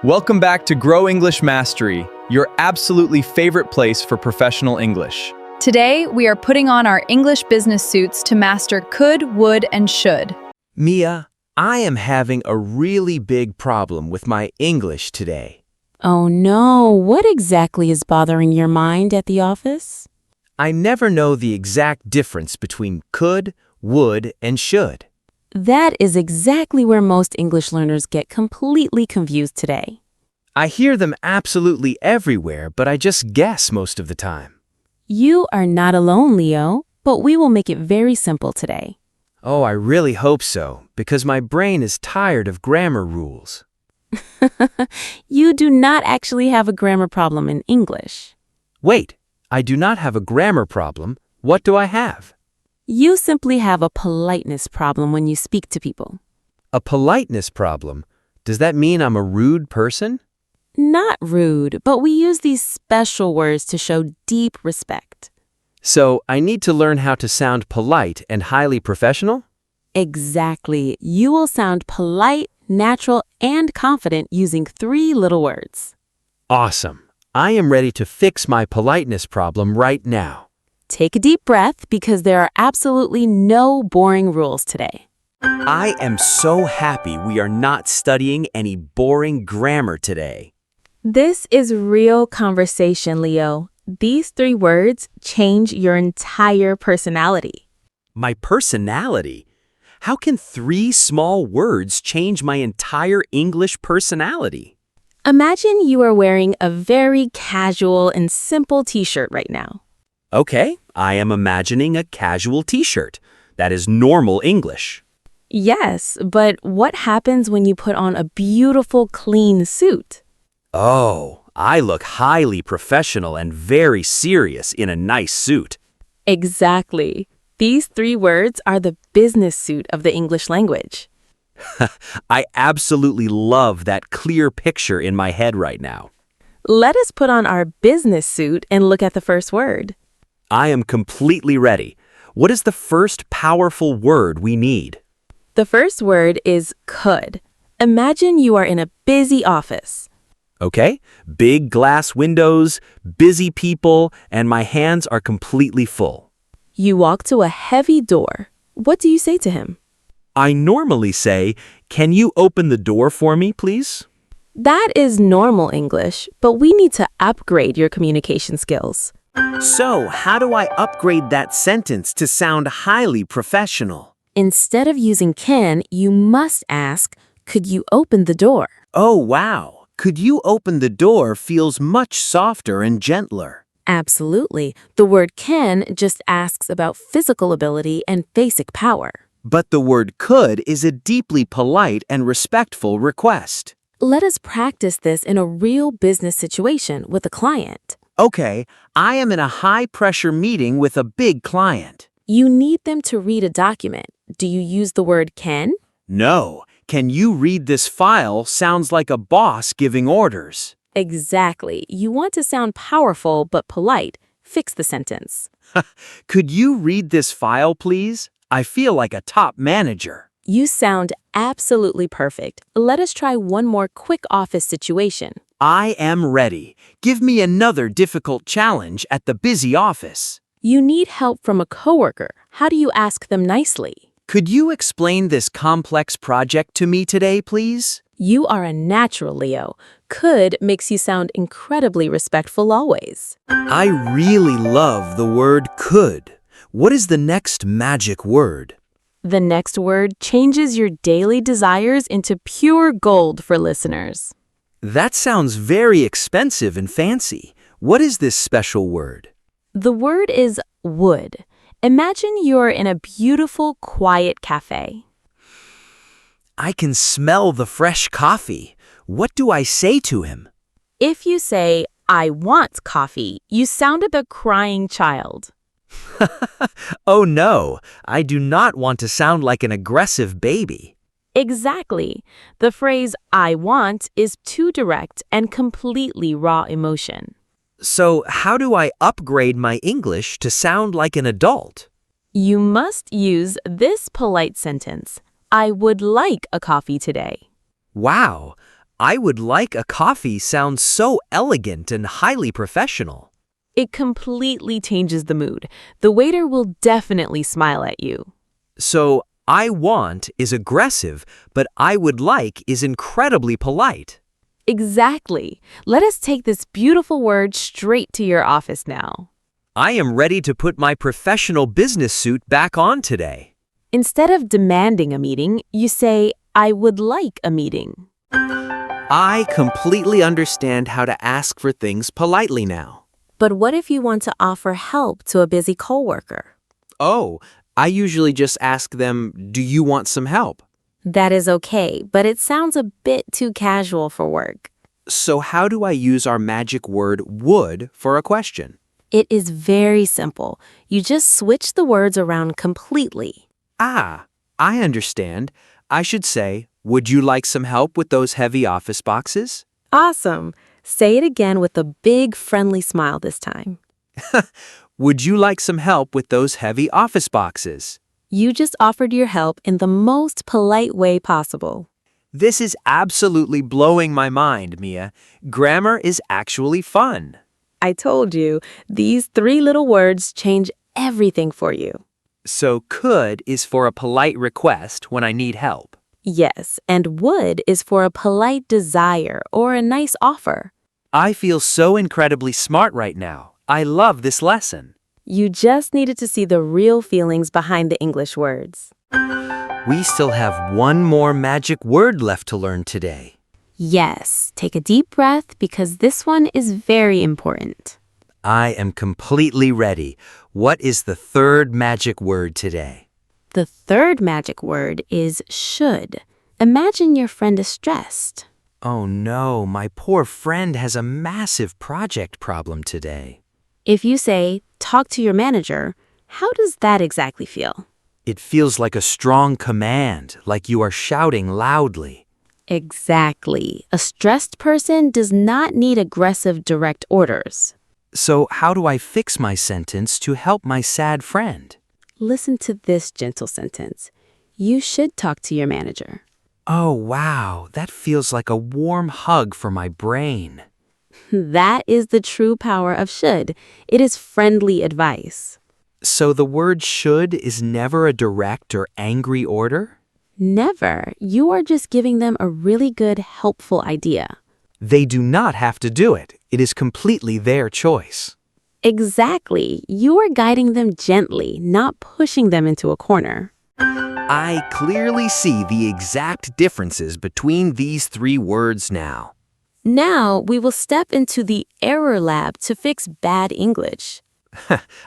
Welcome back to Grow English Mastery, your absolutely favorite place for professional English. Today, we are putting on our English business suits to master could, would, and should. Mia, I am having a really big problem with my English today. Oh no, what exactly is bothering your mind at the office? I never know the exact difference between could, would, and should. That is exactly where most English learners get completely confused today. I hear them absolutely everywhere, but I just guess most of the time. You are not alone, Leo, but we will make it very simple today. Oh, I really hope so, because my brain is tired of grammar rules. You do not actually have a grammar problem in English. Wait, I do not have a grammar problem. What do I have? You simply have a politeness problem when you speak to people. A politeness problem? Does that mean I'm a rude person? Not rude, but we use these special words to show deep respect. So I need to learn how to sound polite and highly professional? Exactly. You will sound polite, natural, and confident using 3 little words. Awesome. I am ready to fix my politeness problem right now. Take a deep breath because there are absolutely no boring rules today. I am so happy we are not studying any boring grammar today. This is real conversation, Leo. These 3 words change your entire personality. My personality? How can 3 small words change my entire English personality? Imagine you are wearing a very casual and simple t-shirt right now. Okay, I am imagining a casual t-shirt. That is normal English. Yes, but what happens when you put on a beautiful, clean suit? Oh, I look highly professional and very serious in a nice suit. Exactly. These 3 words are the business suit of the English language. I absolutely love that clear picture in my head right now. Let us put on our business suit and look at the first word. I am completely ready. What is the first powerful word we need? The first word is could. Imagine you are in a busy office. Okay, big glass windows, busy people, and my hands are completely full. You walk to a heavy door. What do you say to him? I normally say, "Can you open the door for me, please?" That is normal English, but we need to upgrade your communication skills. So, how do I upgrade that sentence to sound highly professional? Instead of using can, you must ask, could you open the door? Oh, wow. Could you open the door feels much softer and gentler. Absolutely. The word can just asks about physical ability and basic power. But the word could is a deeply polite and respectful request. Let us practice this in a real business situation with a client. Okay, I am in a high-pressure meeting with a big client. You need them to read a document. Do you use the word can? No, can you read this file sounds like a boss giving orders. Exactly. You want to sound powerful but polite. Fix the sentence. Could you read this file, please? I feel like a top manager. You sound absolutely perfect. Let us try one more quick office situation. I am ready. Give me another difficult challenge at the busy office. You need help from a coworker. How do you ask them nicely? Could you explain this complex project to me today, please? You are a natural, Leo. Could makes you sound incredibly respectful always. I really love the word could. What is the next magic word? The next word changes your daily desires into pure gold for listeners. That sounds very expensive and fancy. What is this special word? The word is would. Imagine you're in a beautiful, quiet cafe. I can smell the fresh coffee. What do I say to him? If you say, I want coffee, you sound like a crying child. Oh no, I do not want to sound like an aggressive baby. Exactly. The phrase I want is too direct and completely raw emotion. So how do I upgrade my English to sound like an adult? You must use this polite sentence. I would like a coffee today. Wow, I would like a coffee sounds so elegant and highly professional. It completely changes the mood. The waiter will definitely smile at you. So, I want is aggressive, but I would like is incredibly polite. Exactly. Let us take this beautiful word straight to your office now. I am ready to put my professional business suit back on today. Instead of demanding a meeting, you say, I would like a meeting. I completely understand how to ask for things politely now. But what if you want to offer help to a busy coworker? Oh, I usually just ask them, do you want some help? That is okay, but it sounds a bit too casual for work. So how do I use our magic word would for a question? It is very simple. You just switch the words around completely. Ah, I understand. I should say, would you like some help with those heavy office boxes? Awesome. Say it again with a big friendly smile this time. Would you like some help with those heavy office boxes? You just offered your help in the most polite way possible. This is absolutely blowing my mind, Mia. Grammar is actually fun. I told you, these 3 little words change everything for you. So could is for a polite request when I need help. Yes, and would is for a polite desire or a nice offer. I feel so incredibly smart right now. I love this lesson. You just needed to see the real feelings behind the English words. We still have one more magic word left to learn today. Yes, take a deep breath because this one is very important. I am completely ready. What is the third magic word today? The third magic word is should. Imagine your friend is stressed. Oh no, my poor friend has a massive project problem today. If you say, talk to your manager, how does that exactly feel? It feels like a strong command, like you are shouting loudly. Exactly. A stressed person does not need aggressive direct orders. So how do I fix my sentence to help my sad friend? Listen to this gentle sentence. You should talk to your manager. Oh wow, that feels like a warm hug for my brain. That is the true power of should. It is friendly advice. So the word should is never a direct or angry order? Never. You are just giving them a really good, helpful idea. They do not have to do it. It is completely their choice. Exactly. You are guiding them gently, not pushing them into a corner. I clearly see the exact differences between these 3 words now. Now we will step into the error lab to fix bad English.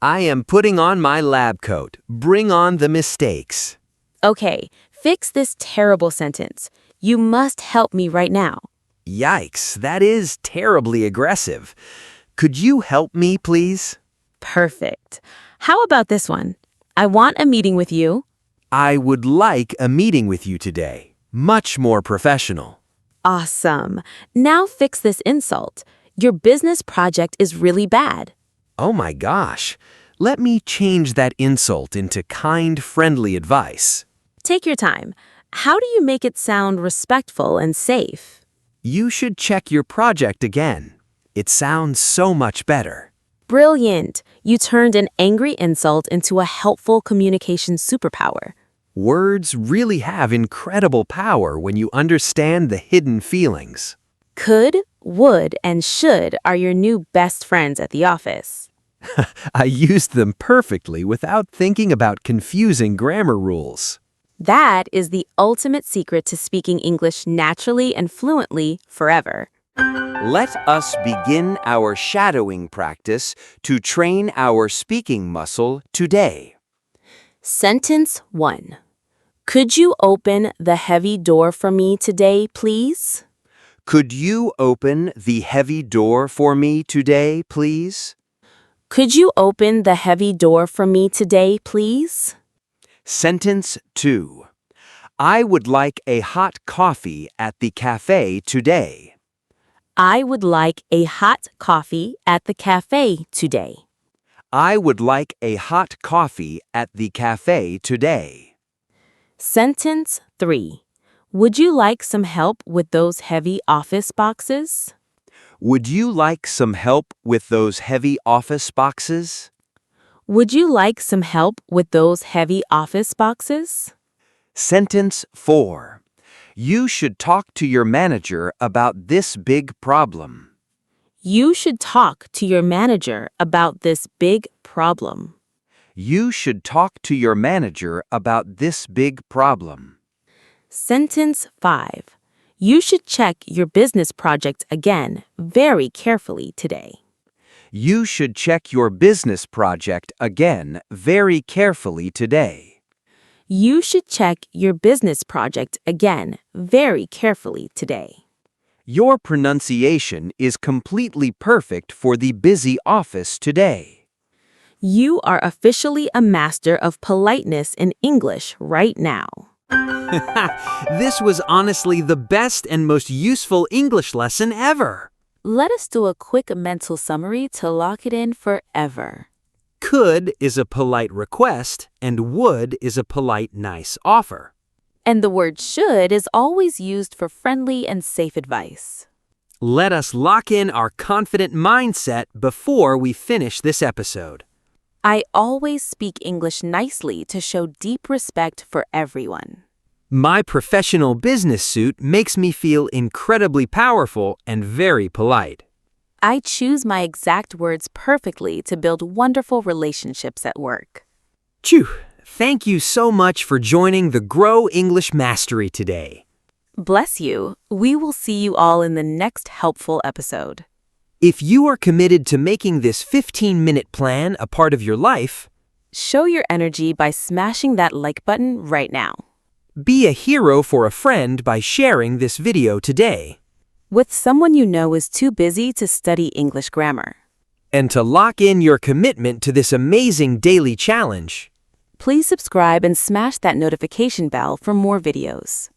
I am putting on my lab coat. Bring on the mistakes. Okay, fix this terrible sentence. You must help me right now. Yikes, that is terribly aggressive. Could you help me, please? Perfect. How about this one? I want a meeting with you. I would like a meeting with you today. Much more professional. Awesome. Now fix this insult. Your business project is really bad. Oh my gosh. Let me change that insult into kind, friendly advice. Take your time. How do you make it sound respectful and safe? You should check your project again. It sounds so much better. Brilliant. You turned an angry insult into a helpful communication superpower. Words really have incredible power when you understand the hidden feelings. Could, would, and should are your new best friends at the office. I used them perfectly without thinking about confusing grammar rules. That is the ultimate secret to speaking English naturally and fluently forever. Let us begin our shadowing practice to train our speaking muscle today. Sentence 1. Could you open the heavy door for me today, please? Could you open the heavy door for me today, please? Could you open the heavy door for me today, please? Sentence 2. I would like a hot coffee at the cafe today. I would like a hot coffee at the cafe today. I would like a hot coffee at the cafe today. Sentence 3. Would you like some help with those heavy office boxes? Would you like some help with those heavy office boxes? Would you like some help with those heavy office boxes? Sentence 4. You should talk to your manager about this big problem. You should talk to your manager about this big problem. You should talk to your manager about this big problem. Sentence 5. You should check your business project again very carefully today. You should check your business project again very carefully today. You should check your business project again very carefully today. Your pronunciation is completely perfect for the busy office today. You are officially a master of politeness in English right now. This was honestly the best and most useful English lesson ever. Let us do a quick mental summary to lock it in forever. Could is a polite request, and would is a polite, nice offer. And the word should is always used for friendly and safe advice. Let us lock in our confident mindset before we finish this episode. I always speak English nicely to show deep respect for everyone. My professional business suit makes me feel incredibly powerful and very polite. I choose my exact words perfectly to build wonderful relationships at work. Phew! Thank you so much for joining the Grow English Mastery today. Bless you. We will see you all in the next helpful episode. If you are committed to making this 15-minute plan a part of your life, show your energy by smashing that like button right now. Be a hero for a friend by sharing this video today. With someone you know is too busy to study English grammar. And to lock in your commitment to this amazing daily challenge, please subscribe and smash that notification bell for more videos.